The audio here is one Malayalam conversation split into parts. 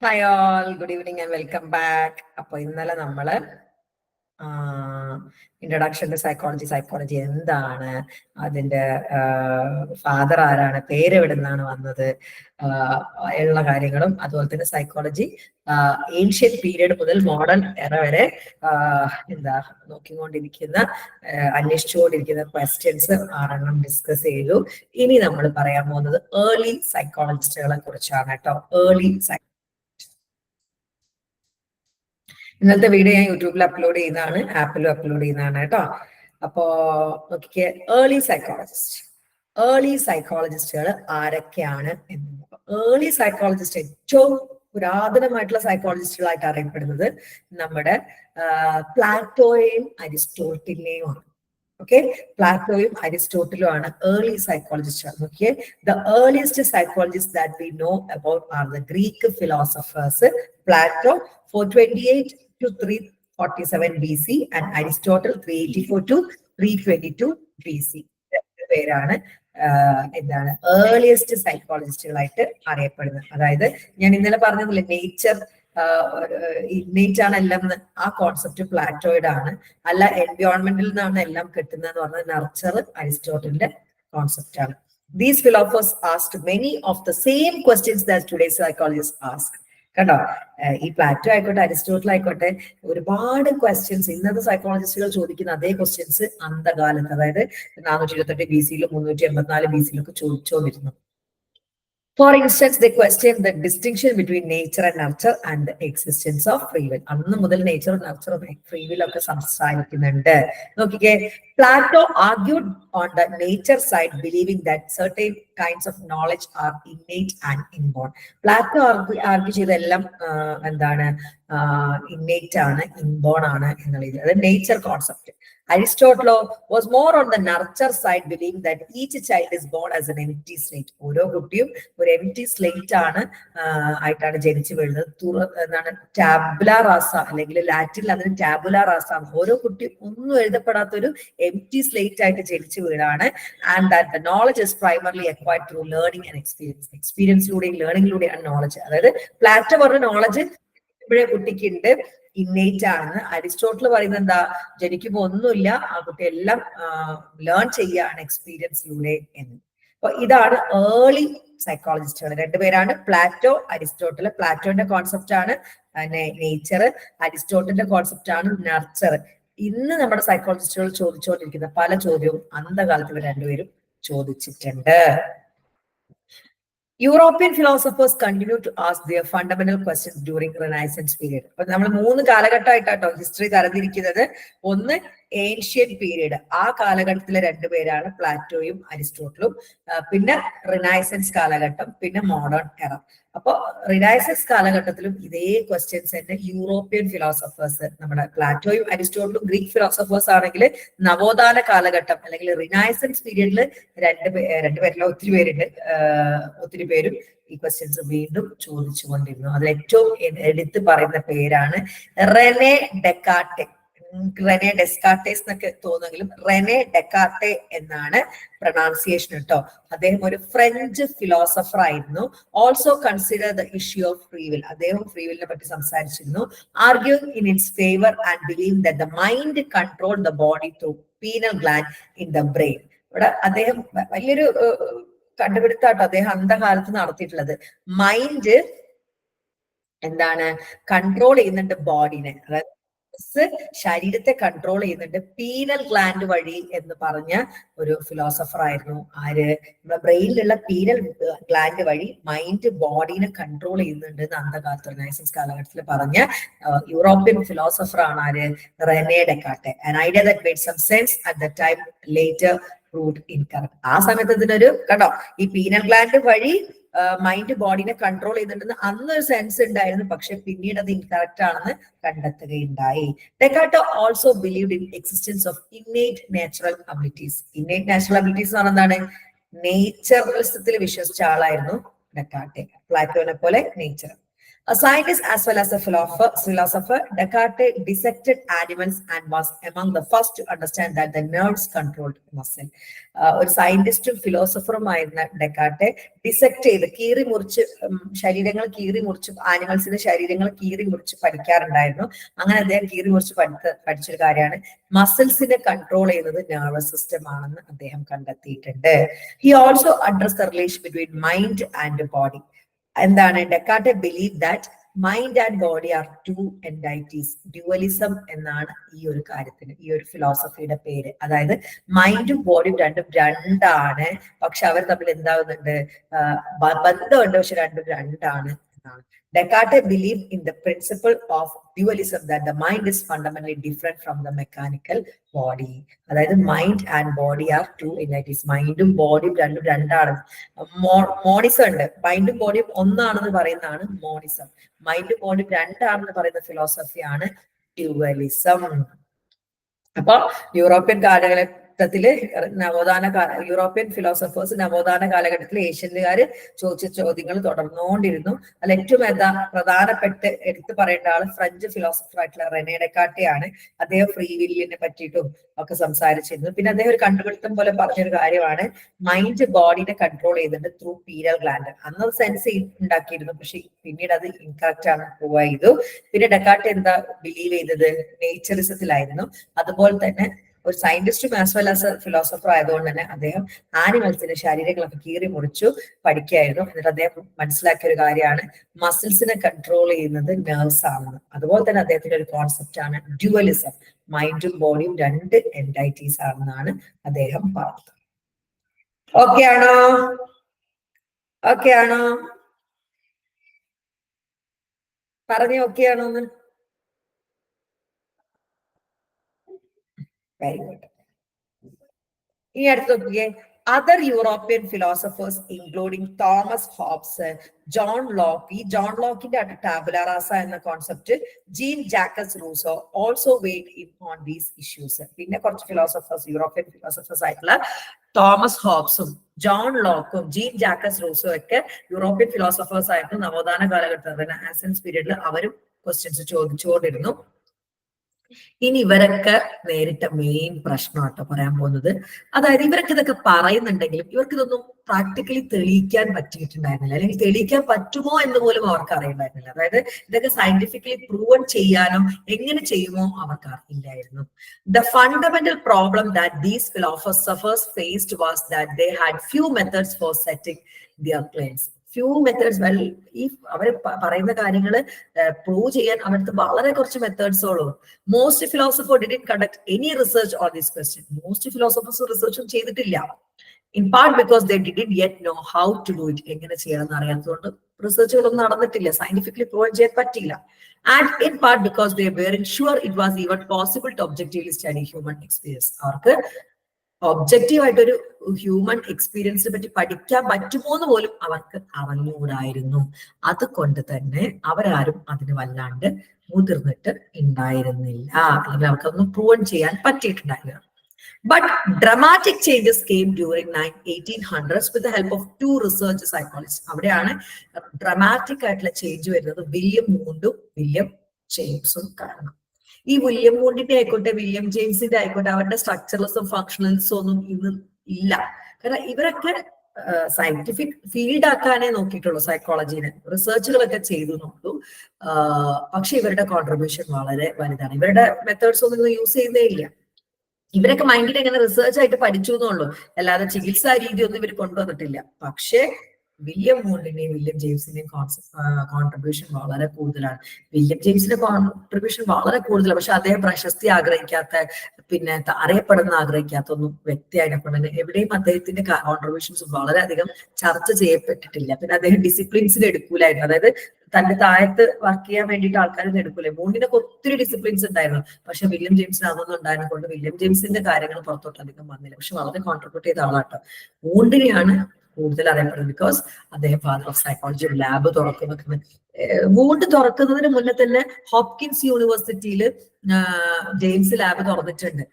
Hi all, good evening and welcome back. അപ്പോൾ ഇന്നലെ നമ്മള് ഇൻട്രൊഡക്ഷൻ ടു സൈക്കോളജി എന്താണ്, അതിന്റെ ഫാദർ ആരാണ്, പേര് എവിടെ നിന്നാണ് വന്നത് ഉള്ള കാര്യങ്ങളും, അതുപോലെ തന്നെ സൈക്കോളജി ഏൻഷ്യൻ പീരീഡ് മുതൽ മോഡേൺ എറ വരെ നോക്കിക്കൊണ്ടിരിക്കുന്ന അന്വേഷിച്ചുകൊണ്ടിരിക്കുന്ന ക്വസ്റ്റ്യൻസ് 6 ഡിസ്കസ് ചെയ്തു. ഇനി നമ്മൾ പറയാൻ പോകുന്നത് ഏർലി സൈക്കോളജിസ്റ്റുകളെ കുറിച്ചാണ് കേട്ടോ. ഇന്നത്തെ വീഡിയോ ഞാൻ യൂട്യൂബിൽ അപ്ലോഡ് ചെയ്യുന്നതാണ്, ആപ്പിലും അപ്ലോഡ് ചെയ്യുന്നതാണ് കേട്ടോ. അപ്പോ നോക്കിക്കേ, ഏർലി സൈക്കോളജിസ്റ്റുകൾ ആരൊക്കെയാണ് എന്ന്. ഏർലി സൈക്കോളജിസ്റ്റ് ഏറ്റവും പുരാതനമായിട്ടുള്ള സൈക്കോളജിസ്റ്റുകളായിട്ട് അറിയപ്പെടുന്നത് നമ്മുടെ പ്ലാറ്റോയെയും അരിസ്റ്റോട്ടിലിനെയുമാണ്. ഓക്കെ, പ്ലാറ്റോയും അരിസ്റ്റോട്ടിലും ആണ് ഏർലി സൈക്കോളജിസ്റ്റ്. നോക്കിയേ, the earliest psychologist that we know about are the Greek philosophers Plato 428 to 347 BC and Aristotle 384 to 322 BC. പേരാണ് എന്താണ് ഏർലിയസ്റ്റ് സൈക്കോളജിസ്റ്റുകളായിട്ട് അറിയപ്പെടുന്നത്. അതായത് ഞാൻ ഇന്നലെ പറഞ്ഞതില്ലേ, ഇന്നേറ്റ് ആണ് എല്ലാം, ആ കോൺസെപ്റ്റ് പ്ലാറ്റോയുടെ ആണ്. അല്ല എൻവയോൺമെന്റിൽ നിന്നാണ് എല്ലാം കിട്ടുന്നതെന്ന് പറഞ്ഞത് നർച്ചർ അരിസ്റ്റോട്ടലിന്റെ കോൺസെപ്റ്റ് ആണ്. These philosophers asked many of the same questions that today's psychologist ask. കണ്ടോ, ഈ പ്ലാറ്റോ ആയിക്കോട്ടെ അരിസ്റ്റോട്ടിൽ ആയിക്കോട്ടെ, ഒരുപാട് ക്വസ്റ്റ്യൻസ് ഇന്നത്തെ സൈക്കോളജിസ്റ്റുകൾ ചോദിക്കുന്ന അതേ ക്വസ്റ്റ്യൻസ് അന്തകാലത്ത്, അതായത് 428 BC-യിലും 384 BC-യിലൊക്കെ ചോദിച്ചുകൊണ്ടിരുന്നു. For instance, they question the distinction between nature and nurture and the existence of free will. അന്ന് മുതൽ നേച്ചറും നർച്ചറും ഫ്രീ വിൽ ഒക്കെ സംസാരിക്കുന്നുണ്ട്. നോക്കിക്കേ, Plato argued on the nature side, believing that certain kinds of knowledge are innate and inborn. Plato argue ചെയ്തെല്ലാം എന്താണ്, innate ആണ്, inborn ആണ് എന്നുള്ളത്, അത് nature concept. Aristotle was more on the nurture side, believing that each child is born as an empty slate. ഓരോ കുട്ടിയും ഒരു empty slate ആണ് ആയിട്ടാണ് ജനിച്ചു വീഴുന്നത്. എന്താണ്, ടാബുലാ റാസ, അല്ലെങ്കിൽ ലാറ്റിനിൽ അതിന് ടാബുലാ റാസ. ഓരോ കുട്ടിയും ഒന്നും എഴുതപ്പെടാത്തൊരു empty slate ആയിട്ട് ജനിച്ചു വീഴാണ്. And that the knowledge is primarily acquired through learning and experience. എക്സ്പീരിയൻസിലൂടെയും ലേണിംഗിലൂടെയാണ് നോളജ്. അതായത് പ്ലാറ്റോ പറഞ്ഞ നോളജ് ഇപ്പോഴേ കുട്ടിക്കുണ്ട്, ഇന്നേറ്റ് ആണ്. അരിസ്റ്റോട്ടിൽ പറയുന്നത് എന്താ, ജനിക്കുമ്പോ ഒന്നുമില്ല, ആ കുട്ടി എല്ലാം ലേൺ ചെയ്യാണ് എക്സ്പീരിയൻസിലൂടെ എന്ന്. അപ്പൊ ഇതാണ് ഏർലി സൈക്കോളജിസ്റ്റുകൾ. രണ്ടുപേരാണ്, പ്ലാറ്റോ, അരിസ്റ്റോട്ടിൽ. പ്ലാറ്റോന്റെ കോൺസെപ്റ്റ് ആണ് നേച്ചർ, അരിസ്റ്റോട്ടിന്റെ കോൺസെപ്റ്റ് ആണ് നർച്ചർ. ഇന്ന് നമ്മുടെ സൈക്കോളജിസ്റ്റുകൾ ചോദിച്ചുകൊണ്ടിരിക്കുന്ന പല ചോദ്യവും അന്തകാലത്ത് ഇവർ രണ്ടുപേരും ചോദിച്ചിട്ടുണ്ട്. European philosophers continue to ask their fundamental questions during Renaissance period. അപ്പൊ നമ്മൾ 3 കാലഘട്ടമായിട്ടാട്ടോ ഹിസ്റ്ററി തരംതിരിക്കുന്നത്. ഒന്ന് ഏൻഷ്യൻ പീരീഡ്, ആ കാലഘട്ടത്തിലെ രണ്ടുപേരാണ് പ്ലാറ്റോയും അരിസ്റ്റോട്ടിലും. പിന്നെ റിനൈസൻസ് കാലഘട്ടം, പിന്നെ മോഡേൺ എറ. അപ്പൊ റിനൈസൻസ് കാലഘട്ടത്തിലും ഇതേ ക്വസ്റ്റ്യൻസ് തന്നെ യൂറോപ്യൻ ഫിലോസഫേഴ്സ്, നമ്മുടെ പ്ലാറ്റോയും അരിസ്റ്റോട്ടിലും ഗ്രീക്ക് ഫിലോസഫേഴ്സ് ആണെങ്കിൽ നവോത്ഥാന കാലഘട്ടം അല്ലെങ്കിൽ റിനൈസൻസ് പീരീഡിൽ രണ്ടുപേരില്ല, ഒത്തിരി പേരും ഈ ക്വസ്റ്റ്യൻസ് വീണ്ടും ചോദിച്ചുകൊണ്ടിരുന്നു. അതിൽ ഏറ്റവും എടുത്ത് പറയുന്ന പേരാണ് റെനെ ഡെക്കാർട്ടെ. റെനെ ഡെസ്കാർട്ടേസ് എന്നൊക്കെ തോന്നുമെങ്കിലും റെനെ ഡെക്കാർട്ടെ എന്നാണ് പ്രൊണൗൺസിയേഷൻ കേട്ടോ. അദ്ദേഹം ഒരു ഫ്രഞ്ച് ഫിലോസഫർ ആയിരുന്നു. Also consider the issue of free will. അദ്ദേഹം ഫ്രീ വില്ലിനെ പറ്റി സംസാരിച്ചിരുന്നു. Arguing in its favour and believe that the mind control the body through penal gland in the brain. ഇവിടെ അദ്ദേഹം വലിയൊരു കണ്ടുപിടുത്താട്ടോ അദ്ദേഹം അന്തകാലത്ത് നടത്തിയിട്ടുള്ളത്. മൈൻഡ് എന്താണ്, കൺട്രോൾ ചെയ്യുന്നുണ്ട് ബോഡിനെ, അതായത് ശരീരത്തെ കൺട്രോൾ ചെയ്യുന്നുണ്ട് പീനൽ ഗ്ലാൻഡ് വഴി എന്ന് പറഞ്ഞ ഒരു ഫിലോസഫർ ആയിരുന്നു. ആര്, നമ്മുടെ ബ്രെയിനിലുള്ള പീനൽ ഗ്ലാൻഡ് വഴി മൈൻഡ് ബോഡീനെ കൺട്രോൾ ചെയ്യുന്നുണ്ട് എന്ന് അന്തകാലത്ത് റിനൈസൻസ് കാലഘട്ടത്തിൽ പറഞ്ഞ യൂറോപ്യൻ ഫിലോസഫർ ആണ് ആര്, Rene Descartes. An idea that made some sense at the time later proved incorrect. ആ സമയത്ത് ഇതിനൊരു കണ്ടോ, ഈ പീനൽ ഗ്ലാൻഡ് വഴി മൈൻഡ് ബോഡിനെ കൺട്രോൾ ചെയ്യുന്നുണ്ടെന്ന് അന്നൊരു സെൻസ് ഉണ്ടായിരുന്നു, പക്ഷെ പിന്നീട് അത് ഇൻകറക്റ്റ് ആണെന്ന് കണ്ടെത്തുകയുണ്ടായി. Descartes also believed in existence of innate natural abilities. Innate natural abilities എന്ന് പറഞ്ഞാൽ എന്താണ്, നേച്ചറലിസത്തിൽ വിശ്വസിച്ച ആളായിരുന്നു ഡെക്കാർട്ടെ. പ്ലാറ്റോനെ പോലെ nature. A scientist as well as a philosopher, Descartes dissected animals and was among the first to understand that the nerves controlled muscle. ഒരു സയന്റിസ്റ്റും ഫിലോസഫറുമായിരുന്ന ഡെക്കാർട്ടെ ഡിസെക്ട് ചെയ്ത് കീറി മുറിച്ച് ശരീരങ്ങൾ കീറി മുറിച്ച് ആനിമൽസിന്റെ ശരീരങ്ങൾ കീറി മുറിച്ച് പഠിക്കാറുണ്ടായിരുന്നു. അങ്ങനെ അദ്ദേഹം കീറി മുറിച്ച് പഠിച്ചൊരു കാര്യമാണ് മസിൽസിനെ കൺട്രോൾ ചെയ്യുന്നത് നെർവസ് സിസ്റ്റം ആണെന്ന് അദ്ദേഹം കണ്ടെത്തിയിട്ടുണ്ട്. He also address the relation between mind and body. എന്താണ് Descartes believe that mind and body are two entities. Dualism എന്നാണ് ഈ ഒരു കാര്യത്തിന്, ഈ ഒരു ഫിലോസഫിയുടെ പേര്. അതായത് മൈൻഡും ബോഡിയും രണ്ടും രണ്ടാണ്, പക്ഷെ അവർ തമ്മിൽ എന്താവുന്നുണ്ട്, ബന്ധമുണ്ട്, പക്ഷെ രണ്ടും രണ്ടാണ് എന്നാണ്. Descartes believed in the principle of dualism, that the mind is fundamentally different from the mechanical body. അതായത് mind and body are two entities. മൈൻഡും ബോഡിയും രണ്ടും രണ്ടാണ്. മോണിസം ഉണ്ട്, മൈൻഡും ബോഡിയും ഒന്നാണെന്ന് പറയുന്നതാണ് മോണിസം. മൈൻഡും ബോഡിയും രണ്ടാണെന്ന് പറയുന്ന ഫിലോസഫിയാണ് ഡ്യുവലിസം. അപ്പൊ യൂറോപ്യൻ കാലഘട്ടത്തില് യൂറോപ്യൻ ഫിലോസഫേഴ്സ് നവോത്ഥാന കാലഘട്ടത്തിൽ ഏഷ്യൻകാര് ചോദിച്ച ചോദ്യങ്ങൾ തുടർന്നുകൊണ്ടിരുന്നു. അതിൽ ഏറ്റവും പ്രധാനപ്പെട്ട് എടുത്തു പറയേണ്ട ആള് ഫ്രഞ്ച് ഫിലോസഫർ ആയിട്ടുള്ള റെനെ ഡെക്കാർട്ടെയാണ്. അദ്ദേഹം ഫ്രീ വില്ലിനെ പറ്റിയിട്ടും ഒക്കെ സംസാരിച്ചിരുന്നു. പിന്നെ അദ്ദേഹം ഒരു കണ്ടുപിടുത്തം പോലെ പറഞ്ഞൊരു കാര്യമാണ് മൈൻഡ് ബോഡിനെ കൺട്രോൾ ചെയ്യുന്നുണ്ട് ത്രൂ പീരിയൽ ഗ്ലാൻഡ്. അന്ന് സെൻസ് ഉണ്ടാക്കിയിരുന്നു, പക്ഷെ പിന്നീട് അത് ഇൻകറക്റ്റ് ആണ് പ്രൂവ് ചെയ്തു. പിന്നെ ഡെക്കാർട്ട് എന്താ ബിലീവ് ചെയ്തത്, നേച്ചറിസത്തിലായിരുന്നു. അതുപോലെ തന്നെ ഒരു സയന്റിസ്റ്റും ആസ് വെൽ ആസ് ഫിലോസഫർ ആയതുകൊണ്ട് തന്നെ അദ്ദേഹം ആനിമൽസിന്റെ ശരീരങ്ങളൊക്കെ കീറി മുറിച്ചു പഠിക്കുകയായിരുന്നു. എന്നിട്ട് അദ്ദേഹം മനസ്സിലാക്കിയ ഒരു കാര്യമാണ് മസിൽസിനെ കൺട്രോൾ ചെയ്യുന്നത് നെർവ്സ് ആണെന്ന്. അതുപോലെ തന്നെ അദ്ദേഹത്തിന്റെ ഒരു കോൺസെപ്റ്റ് ആണ് ഡ്യുവലിസം. മൈൻഡും ബോഡിയും രണ്ട് എൻറ്റൈറ്റീസ് ആണെന്നാണ് അദ്ദേഹം പറഞ്ഞത്. ഓക്കെ ആണോ? ഓക്കെ ആണോ? പറഞ്ഞ ഓക്കെ ആണോ എന്ന്? Very good. ഇനി അടുത്ത് നോക്കിയേ, other European philosophers including Thomas Hobbes, John Locke, ഈ ജോൺ ലോക്കിന്റെ ടാബുല റാസ എന്ന concept, Jean Jacques Rousseau also weighed in on these issues. പിന്നെ കുറച്ച് ഫിലോസഫേഴ്സ്, യൂറോപ്യൻ ഫിലോസഫേഴ്സ് ആയിട്ടുള്ള തോമസ് ഹോബ്സും ജോൺ ലോക്കും ജീൻ ജാക്കസ് റൂസോ ഒക്കെ യൂറോപ്യൻ ഫിലോസഫേഴ്സ് ആയിരുന്നു. നവോത്ഥാന കാലഘട്ടത്തിൽ റെനസാൻസ് പീരീഡിൽ അവരും ക്വസ്റ്റ്യൻസ് ചോദിച്ചുകൊണ്ടിരുന്നു. ഇനി ഇവരൊക്കെ നേരിട്ട മെയിൻ പ്രശ്നമാട്ടോ പറയാൻ പോകുന്നത്. അതായത് ഇവരൊക്കെ ഇതൊക്കെ പറയുന്നുണ്ടെങ്കിലും ഇവർക്ക് ഇതൊന്നും പ്രാക്ടിക്കലി തെളിയിക്കാൻ പറ്റിയിട്ടുണ്ടായിരുന്നില്ല, അല്ലെങ്കിൽ തെളിയിക്കാൻ പറ്റുമോ എന്ന് പോലും അവർക്ക് അറിയണ്ടായിരുന്നില്ല. അതായത് ഇതൊക്കെ സയന്റിഫിക്കലി പ്രൂവൺ ചെയ്യാനോ എങ്ങനെ ചെയ്യുമോ അവർക്ക് അറിയില്ലായിരുന്നു. The fundamental problem that these philosophers faced was that they had few methods for setting their claims. Few methods. ഈ അവർ പറയുന്ന കാര്യങ്ങൾ പ്രൂവ് ചെയ്യാൻ അവർക്ക് വളരെ കുറച്ച് മെത്തേഡ്സോളൂ. Most philosopher didn't conduct any research on this question. Most philosophers റിസർച്ചും ചെയ്തിട്ടില്ല. In part because they didn't yet know how to do it. എങ്ങനെ ചെയ്യണമെന്ന് അറിയാത്തതുകൊണ്ട് റിസർച്ചുകളൊന്നും നടന്നിട്ടില്ല, സയന്റിഫിക്കലി പ്രൂവ് ചെയ്യാൻ പറ്റില്ല. And in part because they weren't sure it was even possible to objectively study human experience. അവർക്ക് ഒബ്ജക്റ്റീവ് ആയിട്ടൊരു ഹ്യൂമൻ എക്സ്പീരിയൻസിനെ പറ്റി പഠിക്കാൻ പറ്റുമോ എന്ന് പോലും അവർക്ക് അറിഞ്ഞുകൂടായിരുന്നു. അതുകൊണ്ട് തന്നെ അവരാരും അതിന് വല്ലാണ്ട് മുതിർന്നിട്ട് ഉണ്ടായിരുന്നില്ല, അല്ലെങ്കിൽ അവർക്കൊന്നും പ്രൂവൺ ചെയ്യാൻ പറ്റിയിട്ടുണ്ടായില്ല. But dramatic changes came during 1800s with the help of two research psychologists. അവിടെയാണ് ഡ്രമാറ്റിക് ആയിട്ടുള്ള ചേഞ്ച് വരുന്നത്. വില്യം മൂണ്ടും വില്യം ജെയിംസും കാരണം. ഈ വില്യം മൂണ്ടിന്റെ ആയിക്കോട്ടെ വില്യം ജെയിംസിന്റെ ആയിക്കോട്ടെ അവരുടെ സ്ട്രക്ചറൽസും ഫങ്ഷണൽസും ഒന്നും ഇന്ന് ഇല്ല. കാരണം ഇവരൊക്കെ സയന്റിഫിക് ഫീൽഡ് ആക്കാനേ നോക്കിയിട്ടുള്ളൂ, സൈക്കോളജിനെ റിസർച്ചുകളൊക്കെ ചെയ്തു നോക്കൂ. പക്ഷെ ഇവരുടെ കോൺട്രിബ്യൂഷൻ വളരെ വലുതാണ്. ഇവരുടെ മെത്തേഡ്സ് ഒന്നും യൂസ് ചെയ്യുന്നേ ഇല്ല. ഇവരൊക്കെ മൈൻഡിൽ എങ്ങനെ റിസർച്ച് ആയിട്ട് പഠിച്ചു എന്നുള്ളൂ, അല്ലാതെ ചികിത്സാ രീതി ഒന്നും ഇവർ കൊണ്ടുവന്നിട്ടില്ല. പക്ഷേ വില്യം മൂണ്ടിന്റെയും വില്യം ജെയിംസിന്റെയും കോൺട്രിബ്യൂഷൻ വളരെ കൂടുതലാണ്. വില്യം ജെയിംസിന്റെ കോൺട്രിബ്യൂഷൻ വളരെ കൂടുതലാണ്, പക്ഷെ അദ്ദേഹം പ്രശസ്തി ആഗ്രഹിക്കാത്ത, പിന്നെ അറിയപ്പെടുന്ന ആഗ്രഹിക്കാത്ത ഒന്നും വ്യക്തിയായതുകൊണ്ട് എവിടെയും അദ്ദേഹത്തിന്റെ കോൺട്രിബ്യൂഷൻസ് വളരെയധികം ചർച്ച ചെയ്യപ്പെട്ടിട്ടില്ല. പിന്നെ അദ്ദേഹം ഡിസിപ്ലിൻസിൽ എടുക്കൂലായിരുന്നു, അതായത് തന്റെ താഴത്ത് വർക്ക് ചെയ്യാൻ വേണ്ടിയിട്ട് ആൾക്കാരൊന്നും എടുക്കൂലേ. മൂണ്ടിനൊക്കെ ഒത്തിരി ഡിസിപ്ലിൻസ് ഉണ്ടായിരുന്നു, പക്ഷെ വില്യം ജെയിംസിന് അതൊന്നും ഉണ്ടായതുകൊണ്ട് വില്യം ജെയിംസിന്റെ കാര്യങ്ങൾ പുറത്തോട്ട് അധികം വന്നില്ല. പക്ഷെ വളരെ കോൺട്രിബ്യൂട്ട് ചെയ്ത ആളാട്ടോ. മൂണ്ടിനെയാണ് കൂടുതൽ അറിയപ്പെടുന്നത്, ബിക്കോസ് അദ്ദേഹം ഫാദർ ഓഫ് സൈക്കോളജി ലാബ് തുറക്കുന്നത്. വൂണ്ട് തുറക്കുന്നതിന് മുന്നേ തന്നെ ഹോപ്കിൻസ് യൂണിവേഴ്സിറ്റിയിൽ ജെയിംസ് ലാബ് തുറന്നിട്ടുണ്ട്.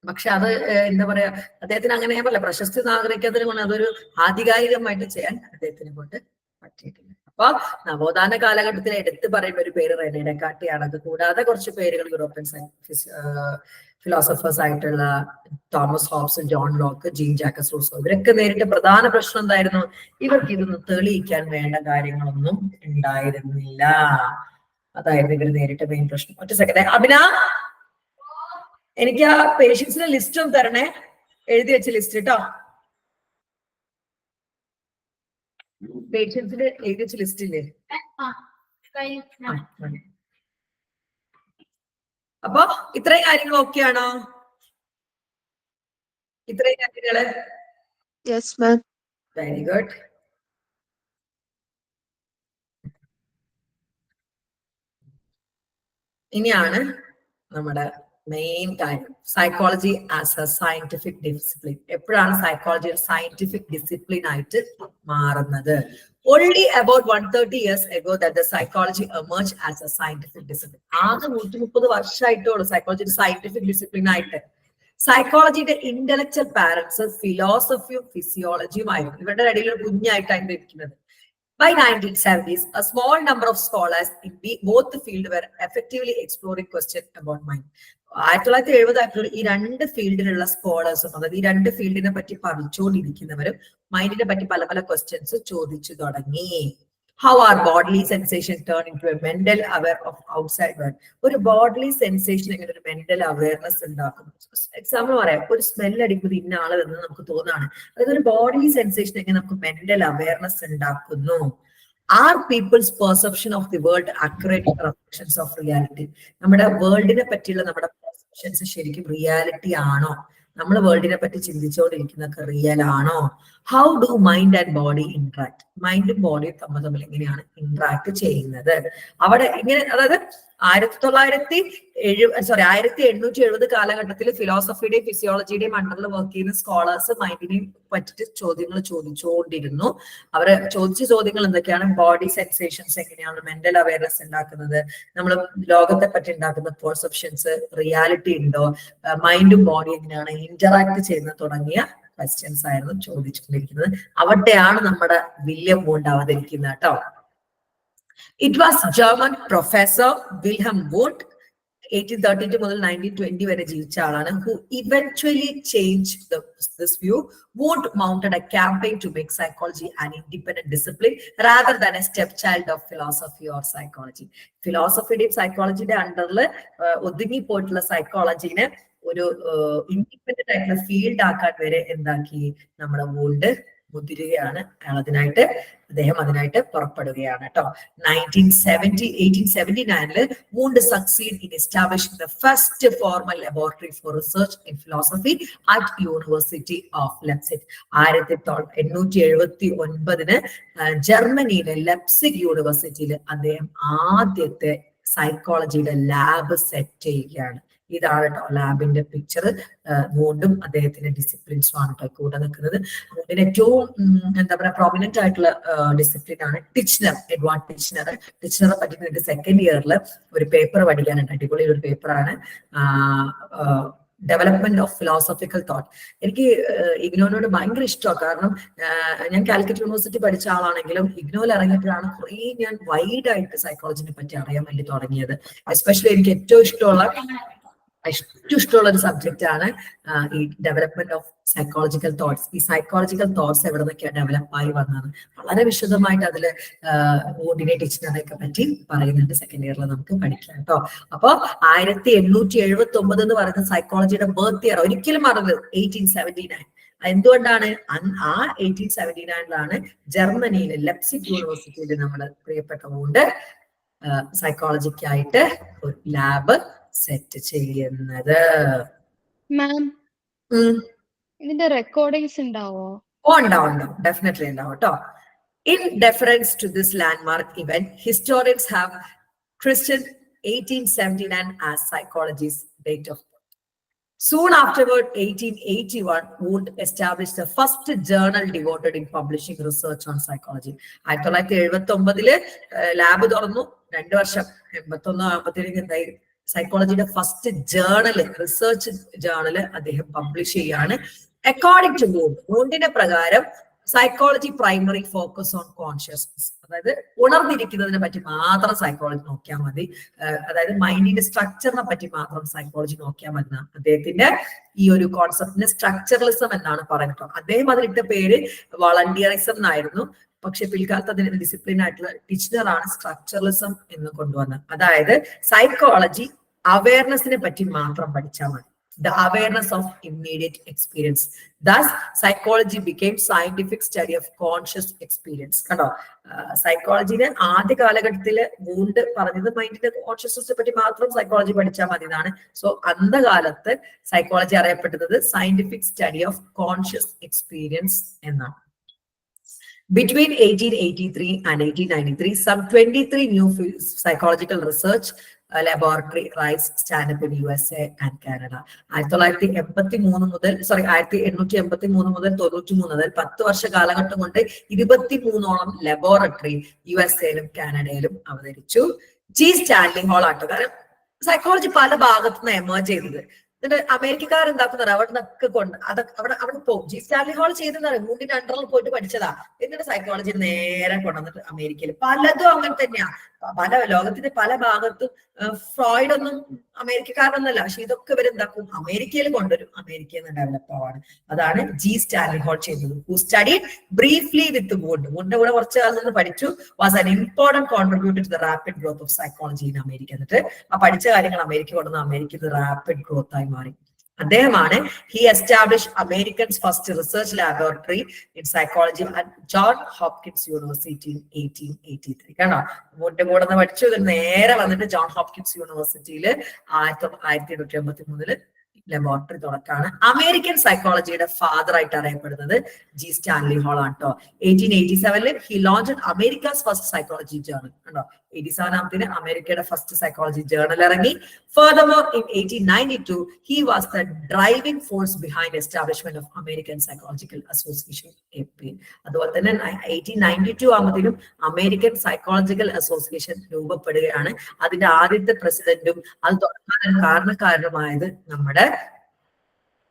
പക്ഷെ അത് എന്താ പറയാ, അദ്ദേഹത്തിന് അങ്ങനെ ഞാൻ പറയില്ല, പ്രശസ്തി ആഗ്രഹിക്കാത്തതിനെ കൊണ്ട് അതൊരു ആധികാരികമായിട്ട് ചെയ്യാൻ അദ്ദേഹത്തിനെ കൊണ്ട് പറ്റിയിട്ടില്ല. അപ്പൊ നവോത്ഥാന കാലഘട്ടത്തിൽ എടുത്തു പറയുന്ന ഒരു പേര് റെനെ ഡെക്കാർട്ടിയാണ്. അത് കൂടാതെ കുറച്ച് പേരുകൾ യൂറോപ്യൻ ഫിലോസഫേഴ്സ് ആയിട്ടുള്ള Thomas Hobbes, John Locke, Jean Jacques Rousseau, ഇവരൊക്കെ നേരിട്ട പ്രധാന പ്രശ്നം എന്തായിരുന്നു? ഇവർക്ക് ഇതൊന്നും തെളിയിക്കാൻ വേണ്ട കാര്യങ്ങളൊന്നും ഉണ്ടായിരുന്നില്ല. അതായിരുന്നു ഇവർ നേരിട്ട മെയിൻ പ്രശ്നം. ഒറ്റ സെക്കൻഡ് അഭിന, എനിക്ക് ആ പേഷ്യൻസിന്റെ ലിസ്റ്റ് ഒന്ന് തരണേ, എഴുതി വെച്ച ലിസ്റ്റ് കേട്ടോ. പേഷ്യൻസിന്റെ എഴുതി വെച്ച ലിസ്റ്റ് ഇല്ലേ? അപ്പൊ ഇത്രയും കാര്യങ്ങൾ ഓക്കെയാണോ? ഇത്രയും കാര്യങ്ങള് വെരി ഗുഡ്. ഇനിയാണ് നമ്മുടെ മെയിൻ കാര്യം, psychology as A scientific discipline. എപ്പോഴാണ് സൈക്കോളജി ഒരു സയന്റിഫിക് ഡിസിപ്ലിൻ ആയിട്ട് മാറുന്നത്? Only about 130 years ago that the psychology emerged as a scientific discipline. ആകെ 130 വർഷമായിട്ടുള്ളൂ സൈക്കോളജി ഒരു സയന്റിഫിക് ഡിസിപ്ലിൻ ആയിട്ട്. സൈക്കോളജിയുടെ ഇന്റലക്ച്വൽ പാരന്റ്സ് ഫിലോസഫിയും ഫിസിയോളജിയും ആയിരുന്നു. ഇവരുടെ ഇടയിൽ ഒരു കുഞ്ഞായിട്ടാണ് ഇരിക്കുന്നത്. By 1970s, a small number of scholars in both the field were effectively exploring questions about mind. 1970 ഈ രണ്ട് ഫീൽഡിലുള്ള സ്കോളേഴ്സും, അതായത് ഈ രണ്ട് ഫീൽഡിനെ പറ്റി പഠിച്ചുകൊണ്ടിരിക്കുന്നവരും മൈൻഡിനെ പറ്റി പല പല ക്വസ്റ്റ്യൻസ് ചോദിച്ചു തുടങ്ങി. How are bodily sensations turn into a mental aware of outside world? ഒരു ബോഡ്ലി സെൻസേഷൻ എങ്ങനെ ഒരു മെന്റൽ അവയർനെസ് ഉണ്ടാക്കുന്നു? എക്സാമ്പിൾ പറയാം, ഒരു സ്മെൽ അടിക്കുന്നത് ഇന്ന ആള് എന്ന് നമുക്ക് തോന്നാണ്. അതായത് ഒരു ബോഡ്ലി സെൻസേഷൻ എങ്ങനെ നമുക്ക് മെന്റൽ അവയർനെസ് ഉണ്ടാക്കുന്നു? Are people's perception of the world accurate reflections of reality? നമ്മുടെ വേൾഡിനെ പറ്റിയുള്ള നമ്മുടെ പെർസെപ്ഷൻസ് ശരിക്കും റിയാലിറ്റി ആണോ? നമ്മൾ വേൾഡിനെ പറ്റി ചിന്തിച്ചുകൊണ്ടിരിക്കുന്നതൊക്കെ റിയൽ ആണോ? How do mind and body interact? മൈൻഡും ബോഡിയും തമ്മിൽ എങ്ങനെയാണ് ഇന്ററാക്ട് ചെയ്യുന്നത്? അവിടെ ഇങ്ങനെ, അതായത് 1870 കാലഘട്ടത്തിൽ ഫിലോസഫിയുടെയും ഫിസിയോളജിയുടെയും അണ്ടറിൽ വർക്ക് ചെയ്യുന്ന സ്കോളേഴ്സ് മൈൻഡിനെ പറ്റിയിട്ട് ചോദ്യങ്ങൾ ചോദിച്ചുകൊണ്ടിരുന്നു. അവര് ചോദിച്ച ചോദ്യങ്ങൾ എന്തൊക്കെയാണ്? ബോഡി സെൻസേഷൻസ് എങ്ങനെയാണ് മെന്റൽ അവയർനെസ് ഉണ്ടാക്കുന്നത്? നമ്മൾ ലോകത്തെ പറ്റി ഉണ്ടാക്കുന്ന പെർസെപ്ഷൻസ് റിയാലിറ്റി ഉണ്ടോ? മൈൻഡും ബോഡിയും എങ്ങനെയാണ് ഇന്ററാക്ട് ചെയ്യുന്നത്? തുടങ്ങിയ ക്വസ്റ്റ്യൻസ് ആയിരുന്നു ചോദിച്ചുകൊണ്ടിരിക്കുന്നത്. അവിടെയാണ് നമ്മുടെ വില്യം വൂണ്ട് അവതരിക്കുന്നത് കേട്ടോ. It was German professor Wilhelm Wundt, 1832 മുതൽ 1920 വരെ ജീവിച്ച ആളാണ്, who eventually changed this view. Wundt mounted a campaign to make psychology an independent discipline rather than a stepchild of philosophy or psychology. ഫിലോസഫിയുടെയും സൈക്കോളജിയുടെ അണ്ടറിൽ ഒതുങ്ങി പോയിട്ടുള്ള സൈക്കോളജിനെ ഒരു ഇൻഡിപെൻഡന്റ് ആയിട്ടുള്ള ഫീൽഡ് ആക്കാൻ വരെ എന്താക്കി നമ്മുടെ വൂണ്ട് മുതിരുകയാണ്. അദ്ദേഹം അതിനായിട്ട് പുറപ്പെടുകയാണ് കേട്ടോ. 1879 Wundt succeed in establishing the first formal laboratory for research in philosophy at University of Leipzig. 1879 ജർമ്മനിയിലെ ലെപ്സിഗ് യൂണിവേഴ്സിറ്റിയിൽ അദ്ദേഹം ആദ്യത്തെ സൈക്കോളജിയുടെ ലാബ് സെറ്റ് ചെയ്യുകയാണ്. ഇതാണ് കേട്ടോ ലാബിന്റെ പിക്ചർ. വൂണ്ടും അദ്ദേഹത്തിന്റെ ഡിസിപ്ലിൻസും ആണ് കേട്ടോ കൂടെ നിൽക്കുന്നത്. വൂണ്ടിന് ഏറ്റവും എന്താ പറയാ പ്രോമിനന്റ് ആയിട്ടുള്ള ഡിസിപ്ലിൻ ആണ് ടിച്ച്നർ, എഡ്വാർഡ് ടിച്ച്നർ. ടിച്ച്നറെ പറ്റി എനിക്ക് സെക്കൻഡ് ഇയറിൽ ഒരു പേപ്പർ പഠിക്കാനുണ്ട്. അടിപൊളി ഒരു പേപ്പറാണ്, ഡെവലപ്മെന്റ് ഓഫ് ഫിലോസഫിക്കൽ തോട്ട്. എനിക്ക് ഇഗ്നോനോട് ഭയങ്കര ഇഷ്ടമാണ്. കാരണം ഞാൻ കാലിക്കറ്റ് യൂണിവേഴ്സിറ്റി പഠിച്ച ആളാണെങ്കിലും ഇഗ്നോയിൽ ഇറങ്ങിയപ്പോഴാണ് കുറേ ഞാൻ വൈഡായിട്ട് സൈക്കോളജിനെ പറ്റി അറിയാൻ വേണ്ടി തുടങ്ങിയത്. എസ്പെഷ്യലി എനിക്ക് ഏറ്റവും ഇഷ്ടമുള്ള ഒരു സബ്ജക്റ്റ് ആണ് ഈ ഡെവലപ്മെന്റ് ഓഫ് സൈക്കോളജിക്കൽ തോട്ട്സ്. ഈ സൈക്കോളജിക്കൽ തോട്ട്സ് എവിടെ നിന്നൊക്കെയാണ് ഡെവലപ്പായി വന്നത് വളരെ വിശദമായിട്ട് അതില് വൂണ്ടിനെ ടിച്ച്നറെയൊക്കെ പറ്റി പറയുന്നുണ്ട്. സെക്കൻഡ് ഇയറിൽ നമുക്ക് പഠിക്കാം കേട്ടോ. അപ്പൊ 1879 എന്ന് പറയുന്ന സൈക്കോളജിയുടെ ബർത്ത് ഇയർ ഒരിക്കലും മറന്നത് 1879. എന്തുകൊണ്ടാണ്? ആ 1879 ജർമ്മനിയിലെ ലെപ്സിഗ് യൂണിവേഴ്സിറ്റിയിൽ നമ്മുടെ പ്രിയപ്പെട്ട വൂണ്ട് സൈക്കോളജിക്കായിട്ട് ഒരു ലാബ് സെറ്റ് ചെയ്യുന്നത്. ഇതിന്റെ റെക്കോർഡിങ്സ് ഉണ്ടാവോ? ഉണ്ടാവും, ഡെഫിനറ്റ്ലി ഉണ്ടാവും കേട്ടോ. In deference to this landmark event, historians have christened 1879 as psychology's date of birth. Soon afterward, 1881, Wundt established the first journal devoted in publishing research on psychology. 1979 lab തുറന്നു. 2 വർഷം 81-87 എന്തായി സൈക്കോളജിയുടെ ഫസ്റ്റ് ജേർണല്, റിസർച്ച് ജേർണല് അദ്ദേഹം പബ്ലിഷ് ചെയ്യാണ്. അക്കോർഡിംഗ് ടു വൂണ്ടിന്റെ പ്രകാരം psychology primary focus on consciousness, അതായത് ഉണർന്നിരിക്കുന്നതിനെ പറ്റി മാത്രം സൈക്കോളജി നോക്കിയാൽ മതി, അതായത് മൈൻഡിന്റെ സ്ട്രക്ചറിനെ പറ്റി മാത്രം സൈക്കോളജി നോക്കിയാൽ മതി. അദ്ദേഹത്തിന്റെ ഈ ഒരു കോൺസെപ്റ്റിന് സ്ട്രക്ചറലിസം എന്നാണ് പറയുന്നത്. അദ്ദേഹം അതിലിട്ട പേര് വളണ്ടിയറിസം എന്നായിരുന്നു. പക്ഷെ പിൽക്കാലത്ത് അതിന് ഡിസിപ്ലിൻ ആയിട്ടുള്ള ടിച്ച്നറാണ് സ്ട്രക്ചറലിസം എന്ന് കൊണ്ടുവന്നത്. അതായത് സൈക്കോളജി അവയർനെസ്സിനെ പറ്റി മാത്രം പഠിച്ചാൽ മതി. The awareness of immediate experience. Thus, psychology became scientific study of conscious experience. കണ്ടോ, സൈക്കോളജിയുടെ ആദ്യ കാലഘട്ടത്തില് വൂണ്ട് പറഞ്ഞത് മൈൻഡിന്റെ കോൺഷ്യസ്നെസ്സിനെ പറ്റി മാത്രം സൈക്കോളജി പഠിച്ചാൽ മതി എന്നാണ്. സോ അന്ധകാലത്ത് സൈക്കോളജി അറിയപ്പെടുന്നത് scientific study of conscious experience എന്നാണ്. Between 1883 and 1893, some 23 new psychological research laboratory rise stand up in USA and Canada. 1883 മുതൽ 10 വർഷ കാലഘട്ടം കൊണ്ട് 23ഓളം ലബോറട്ടറി USA-ലും കാനഡയിലും അവതരിച്ചു. ജി സ്റ്റാൻലി ഹോൾ ആട്ടോ. കാരണം സൈക്കോളജി പല ഭാഗത്തുനിന്ന് എമേർജ് ചെയ്തത്. എന്നിട്ട് അമേരിക്കക്കാരെന്താക്കുന്നത് അവിടെ നിന്നൊക്കെ കൊണ്ട് അതൊക്കെ അവിടെ പോകും. ജി സ്റ്റാൻലി ഹോൾ ചെയ്തെന്നാണ് മൂന്നിന്റെ അണ്ടറിൽ പോയിട്ട് പഠിച്ചതാ. എന്നിട്ട് സൈക്കോളജി നേരെ കൊണ്ടുവന്നിട്ട് അമേരിക്കയിൽ പലതും അങ്ങനെ തന്നെയാ. പല ലോകത്തിന്റെ പല ഭാഗത്തും ഫ്രോയിഡ് ഒന്നും അമേരിക്കക്കാരനൊന്നല്ല, പക്ഷെ ഇതൊക്കെ ഇവരെന്താക്കും അമേരിക്കയിൽ കൊണ്ടുവരും, അമേരിക്കയിൽ നിന്ന് ഡെവലപ്പ് ആവാണ്. അതാണ് ജി സ്റ്റാൻലി ഹോൾ ചെയ്തത്. ഹു സ്റ്റഡീഡ് ബ്രീഫ്ലി വിത്ത് വുഡിന്റെ കൂടെ കുറച്ച് കാലം നിന്ന് പഠിച്ചു. Was an important contributor to the rapid growth of psychology in America. എന്നിട്ട് ആ പഠിച്ച കാര്യങ്ങൾ അമേരിക്ക കൊണ്ടുവന്ന് അമേരിക്കയിൽ റാപ്പിഡ് ഗ്രോത്ത് ആയി മാറി. അദ്ദേഹമാണ് he establish Americans first research laboratory in psychology at John Hopkins university in 1883. കാണോ, മുന്നേ കൂടെ നിന്ന് പഠിച്ചു. നേരെ വന്നിട്ട് ജോൺ ഹോപ്കിൻസ് യൂണിവേഴ്സിറ്റിയിൽ 1883 ലബോറട്ടറി തുടക്കാണ്. അമേരിക്കൻ സൈക്കോളജിയുടെ ഫാദർ ആയിട്ട് അറിയപ്പെടുന്നത് ജി സ്റ്റാൻലി ഹോൾ ആണ് കേട്ടോ. 1887 he launch Americas first psychology journal. കണ്ടോ, 87 അമേരിക്കയുടെ ഫസ്റ്റ് സൈക്കോളജി ജേർണൽ ഇറങ്ങി. Furthermore, in 1892 he was the driving force behind establishment of American Psychological Association (APA). അതുപോലെ തന്നെ 1892 ആകുമ്പോഴത്തേക്കും അമേരിക്കൻ സൈക്കോളജിക്കൽ അസോസിയേഷൻ രൂപപ്പെടുകയാണ്. അതിന്റെ ആദ്യത്തെ പ്രസിഡന്റും അത് തുടങ്ങാൻ കാരണക്കാരനുമായത് നമ്മുടെ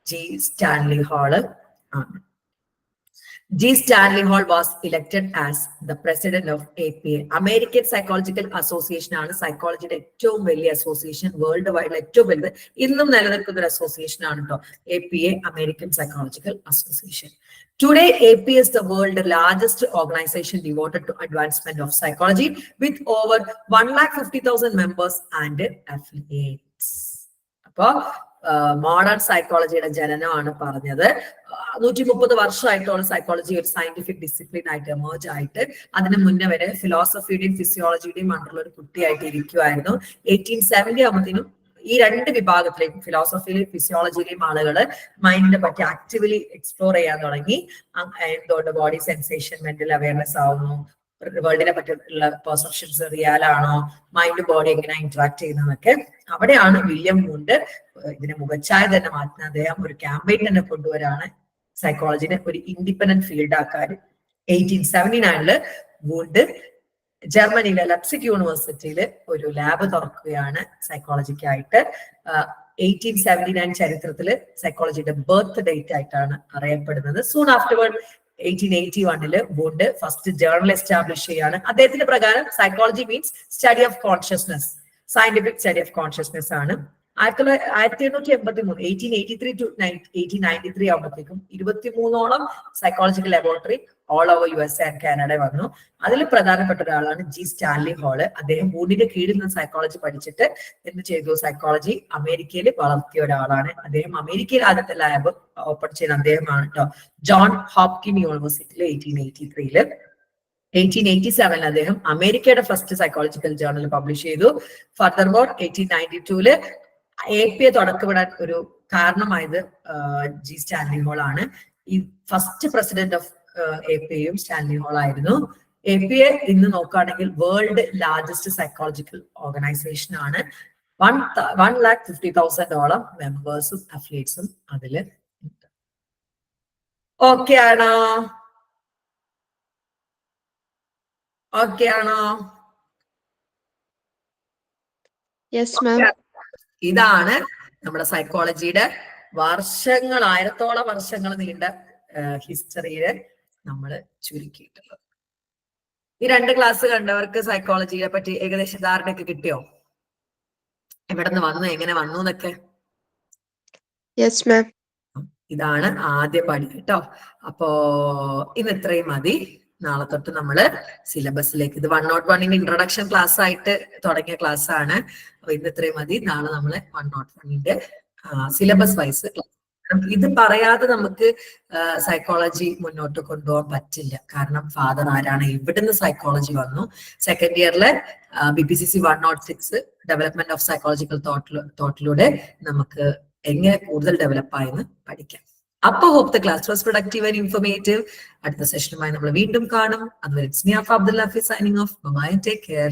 ജി സ്റ്റാൻലി ഹാള് ആണ്. G. Stanley Hall was elected as the president of APA. American Psychological Association ആണ് സൈക്കോളജിയുടെ ഏറ്റവും വലിയ അസോസിയേഷൻ, വേൾഡ് വൈഡിലെ ഏറ്റവും വലുത്, ഇന്നും നിലനിൽക്കുന്ന ഒരു അസോസിയേഷൻ ആണ് കേട്ടോ APA, American Psychological Association. Today, APA is the world's largest organization devoted to advancement of psychology with over 150,000 members and affiliates. അപ്പോ മോഡേൺ സൈക്കോളജിയുടെ ജനനമാണ് പറഞ്ഞത്. 130 വർഷമായിട്ടുള്ള സൈക്കോളജി ഒരു സയന്റിഫിക് ഡിസിപ്ലിൻ ആയിട്ട് എമേർജ് ആയിട്ട്, അതിന് മുന്നേ വരെ ഫിലോസഫിയുടെയും ഫിസിയോളജിയുടെയും മണ്ടുള്ള ഒരു കുട്ടിയായിട്ട് ഇരിക്കുമായിരുന്നു. 1870 ആകുമ്പോഴത്തേനും ഈ രണ്ട് വിഭാഗത്തിലേക്കും ഫിലോസഫിയിലെയും ഫിസിയോളജിയിലെയും ആളുകള് മൈൻഡിനെ പറ്റി ആക്റ്റീവ്ലി എക്സ്പ്ലോർ ചെയ്യാൻ തുടങ്ങി. എന്തുകൊണ്ട് ബോഡി സെൻസേഷൻ, മെന്റൽ അവയർനെസ് ആവുന്നു, വേൾഡിനെ പറ്റിയുള്ള പെർസെപ്ഷൻസ് റിയൽ ആണോ, മൈൻഡ് ബോഡി എങ്ങനെ ഇന്ററാക്ട് ചെയ്യുന്നതൊക്കെ. അവിടെയാണ് വില്യം വൂണ്ട് ഇതിനെ മുഖച്ഛായ തന്നെ മാറ്റുന്ന. അദ്ദേഹം ഒരു ക്യാമ്പയിൻ തന്നെ കൊണ്ടുവരാണ് സൈക്കോളജിനെ ഒരു ഇൻഡിപെൻഡന്റ് ഫീൽഡ് ആക്കാൻ. 1879 വൂണ്ട് ജർമ്മനിയിലെ ലപ്സിക് യൂണിവേഴ്സിറ്റിയിൽ ഒരു ലാബ് തുറക്കുകയാണ് സൈക്കോളജിക്കായിട്ട്. 1879 ചരിത്രത്തില് സൈക്കോളജിയുടെ ബർത്ത് ഡേറ്റ് ആയിട്ടാണ് അറിയപ്പെടുന്നത്. Soon afterward 1881 Wundt first journal establish ചെയ്യാണ്. അദ്ദേഹത്തിന്റെ പ്രകാരം psychology means study of consciousness, scientific study of consciousness ആണ്. 1883 to 1893 ആകുമ്പോഴത്തേക്കും 23ഓളം psychological laboratory all over USA and Canada വന്നു. അതിൽ പ്രധാനപ്പെട്ട ഒരാളാണ് ജി സ്റ്റാൻലി ഹോള്. അദ്ദേഹം വൂഡിന്റെ കീഴിൽ നിന്ന് സൈക്കോളജി പഠിച്ചിട്ട് എന്ത് ചെയ്തു, സൈക്കോളജി അമേരിക്കയിൽ വളർത്തിയ ഒരാളാണ്. അദ്ദേഹം അമേരിക്കയിൽ ആദ്യത്തെ ലാബ് ഓപ്പൺ ചെയ്ത അദ്ദേഹമാണ് കേട്ടോ. ജോൺ ഹോപ്കിൻ യൂണിവേഴ്സിറ്റിയിൽ 1883. 1887 അദ്ദേഹം അമേരിക്കയുടെ ഫസ്റ്റ് സൈക്കോളജിക്കൽ ജേർണൽ പബ്ലിഷ് ചെയ്തു. ഫർദർമോർ 1892 APA തുടക്കമിടാൻ ഒരു കാരണമായത് ജി സ്റ്റാൻലി ഹോൾ ആണ്. ഈ first president of APA Stanley Hall ആയിരുന്നു. APA ഇന്ന് നോക്കുകയാണെങ്കിൽ വേൾഡ് ലാർജസ്റ്റ് സൈക്കോളജിക്കൽ ഓർഗനൈസേഷൻ ആണ്. 150,000 മെമ്പേഴ്സും അഫിലിയേറ്റ്സും അതില് ഉണ്ട്. ഓക്കെ ആണോ? ഓക്കെ ആണോ? Yes ma'am. ഇതാണ് നമ്മുടെ സൈക്കോളജിയുടെ വർഷങ്ങൾ, 1000ഓളം വർഷങ്ങൾ നീണ്ട ഹിസ്റ്ററിയില് നമ്മൾ ചുരുക്കിയിട്ടുള്ളത്. ഈ 2 ക്ലാസ് കണ്ടവർക്ക് സൈക്കോളജിയെ പറ്റി ഏകദേശം ധാരണയൊക്കെ കിട്ടിയോ? എവിടെ നിന്ന് വന്നു, എങ്ങനെ വന്നു എന്നൊക്കെ? Yes, ma'am. ഇതാണ് ആദ്യ പടി കേട്ടോ. അപ്പോ ഇന്ന് ഇത്രയും മതി. നാളെ തൊട്ട് നമ്മള് സിലബസിലേക്ക്, ഇത് 101 ഇൻട്രൊഡക്ഷൻ ക്ലാസ് ആയിട്ട് തുടങ്ങിയ ക്ലാസ് ആണ്. അപ്പൊ ഇന്ന് ഇത്രയും മതി. നാളെ നമ്മള് 101 സിലബസ് വൈസ് ക്ലാസ്. ഇത് പറയാതെ നമുക്ക് സൈക്കോളജി മുന്നോട്ട് കൊണ്ടുപോകാൻ പറ്റില്ല. കാരണം ഫാദർ ആരാണ്, ഇവിടുന്ന് സൈക്കോളജി വന്നു. സെക്കൻഡ് ഇയറിലെ BPCC 106 ഡെവലപ്മെന്റ് ഓഫ് സൈക്കോളജിക്കൽ തോട്ടിലൂടെ നമുക്ക് എങ്ങനെ കൂടുതൽ ഡെവലപ്പ് ആയെന്ന് പഠിക്കാം. അപ്പൊ hope the class was productive and informative. അടുത്ത സെഷനുമായി നമ്മൾ വീണ്ടും കാണും. അതുവരെ it's me Abdul Hafeez signing off. Bye, take care.